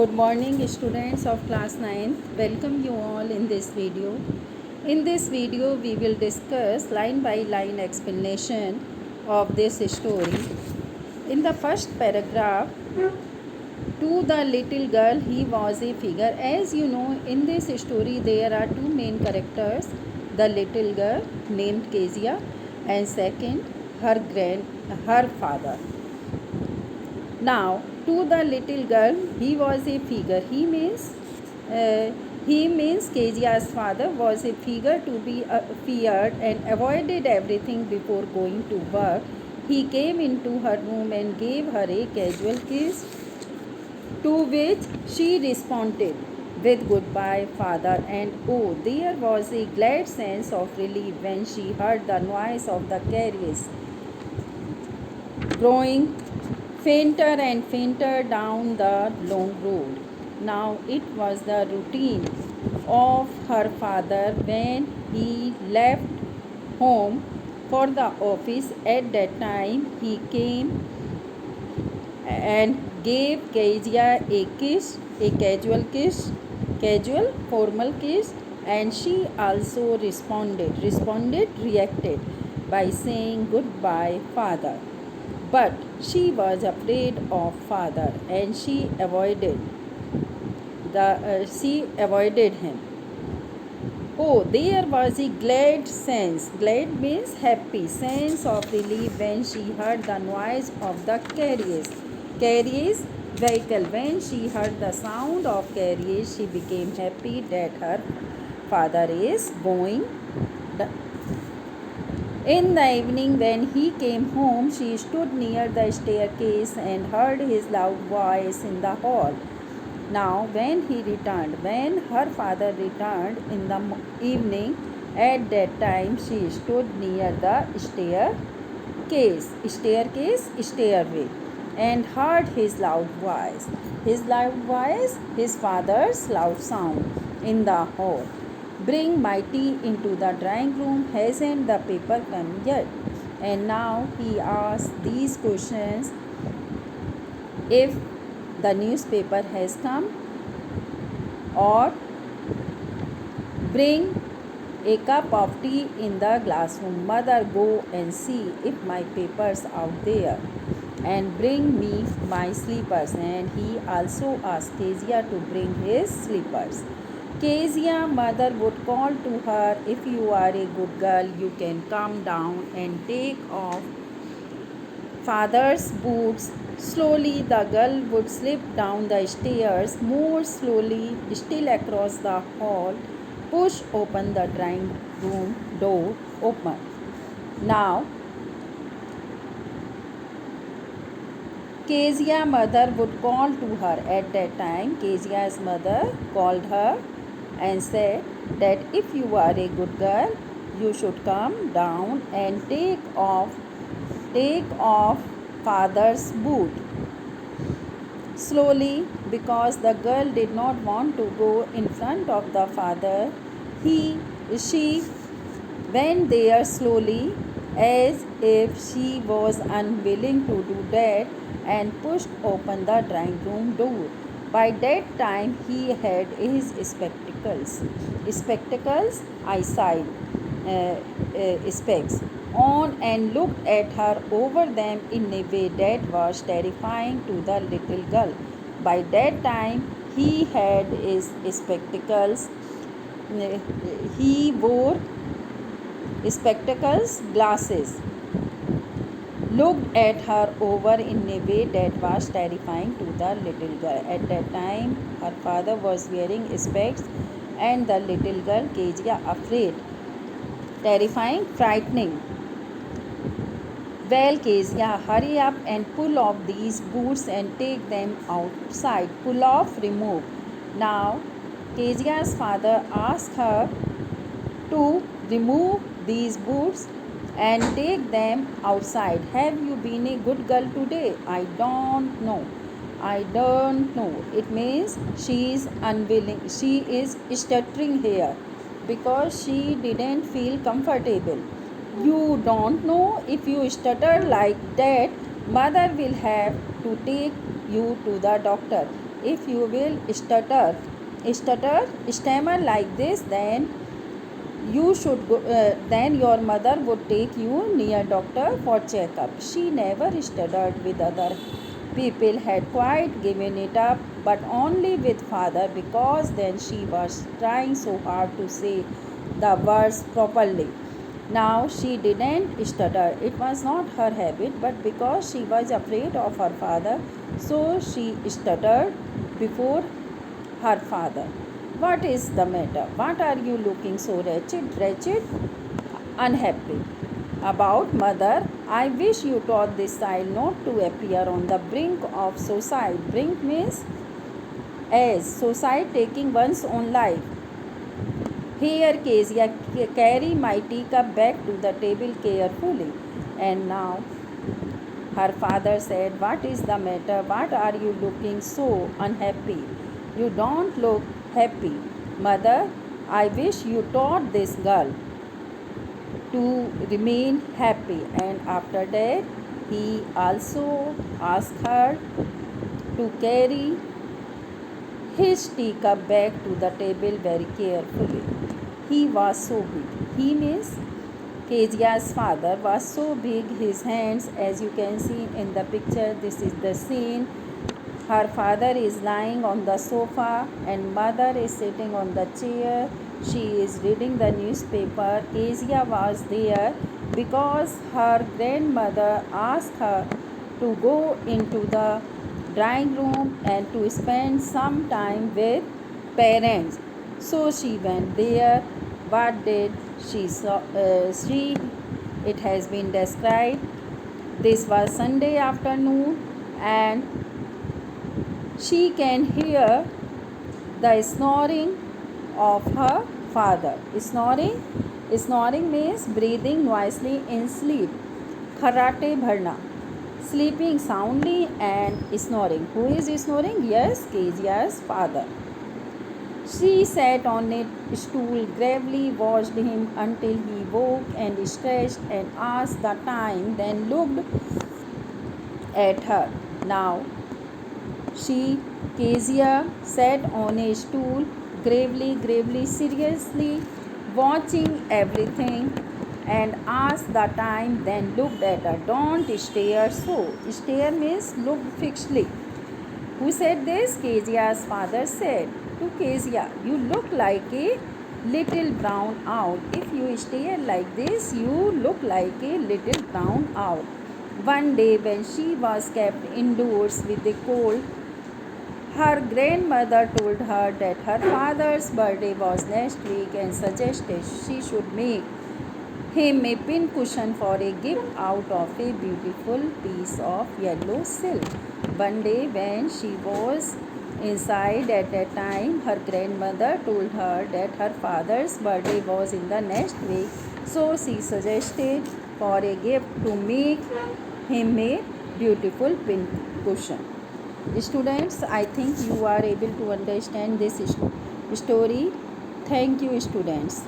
Good morning students of class 9th. Welcome you all in this video. In this video we will discuss line by line explanation of this story. In the first paragraph, to the little girl he was a figure. As you know, in this story there are two main characters, the little girl named Kezia and second her father. Now, to the little girl, he was a figure. He means Kezia's father was a figure to be feared and avoided everything before going to work. He came into her room and gave her a casual kiss, to which she responded with goodbye, father, and oh, there was a glad sense of relief when she heard the noise of the carriage growing fainter and fainter down the long road. Now it was the routine of her father when he left home for the office. At that time, he came and gave Kezia a kiss, a casual, formal kiss, and she also reacted by saying goodbye, father. But she was afraid of father and she avoided him. Oh, there was a glad means happy sense of relief when she heard the noise of the carriage vehicle. When she heard the sound of carriage, she became happy that her father is going. In the evening, when he came home, she stood near the staircase and heard his loud voice in the hall. Now, when her father returned in the evening, at that time she stood near the stairway, and heard his loud voice. His father's loud sound in the hall. Bring my tea into the drawing room. Hasn't the paper come yet? And now he asks these questions. If the newspaper has come, or bring a cup of tea in the classroom. Mother, go and see if my paper's out there, and bring me my slippers. And he also asked Kezia to bring his slippers. Kezia mother would call to her, if you are a good girl, you can come down and take off father's boots. Slowly the girl would slip down the stairs, more slowly, still across the hall, push open the drawing room door open. Now, Kezia mother would call to her. At that time, Kezia's mother called her and said that if you are a good girl, you should come down and take off father's boot. Slowly, because the girl did not want to go in front of the father, she went there slowly, as if she was unwilling to do that, and pushed open the drawing room door. By that time he had his eyesight specs on, and looked at her over them in a way that was terrifying to the little girl. By that time he had his spectacles. He wore glasses, looked at her over in a way that was terrifying to the little girl. At that time, her father was wearing specs, and the little girl, Kezia, afraid, terrifying, frightening. Well, Kezia, hurry up and pull off these boots and take them outside. Pull off, remove. Now, Kezia's father asked her to remove these boots and take them outside. Have you been a good girl today? I don't know. It means she is unwilling. She is stuttering here because she didn't feel comfortable. You don't know? If you stutter like that, mother will have to take you to the doctor. if you will stammer like this, then your mother would take you near doctor for checkup. She never stuttered with other people, had quite given it up, but only with father, because then she was trying so hard to say the words properly. Now she didn't stutter. It was not her habit, but because she was afraid of her father, so she stuttered before her father. What is the matter? What are you looking so wretched, unhappy? About, mother? I wish you taught this child not to appear on the brink of suicide. Brink means as suicide, taking one's own life. Here, Kezia, carry my teacup back to the table carefully. And now her father said, what is the matter? What are you looking so unhappy? You don't look happy. Mother, I wish you taught this girl to remain happy. And after that, he also asked her to carry his teacup back to the table very carefully. He was so big. He means Kezia's father was so big, his hands, as you can see in the picture. This is the scene. Her father is lying on the sofa and mother is sitting on the chair. She is reading the newspaper. Kezia was there because her grandmother asked her to go into the drawing room and to spend some time with parents. So she went there. What did she saw? It has been described. This was Sunday afternoon, and she can hear the snoring of her father. Snoring means breathing noisily in sleep. Kharate bharna, sleeping soundly and snoring. Who is snoring? Yes, Kezia's father. She sat on a stool, gravely watched him until he woke and stretched and asked the time, then looked at her. Now she, Kezia, sat on a stool, gravely, seriously, watching everything and asked the time, then looked at her. Don't stare so. Stare means look fixedly. Who said this? Kezia's father said to Kezia, you look like a little brown owl. If you stare like this, you look like a little brown owl. One day, when she was kept indoors with a cold, her grandmother told her that her father's birthday was next week and suggested she should make him a pin cushion for a gift out of a beautiful piece of yellow silk. One day, when she was inside at that time, her grandmother told her that her father's birthday was in the next week, so she suggested for a gift to make him a beautiful pin cushion. Students, I think you are able to understand this story. Thank you, students.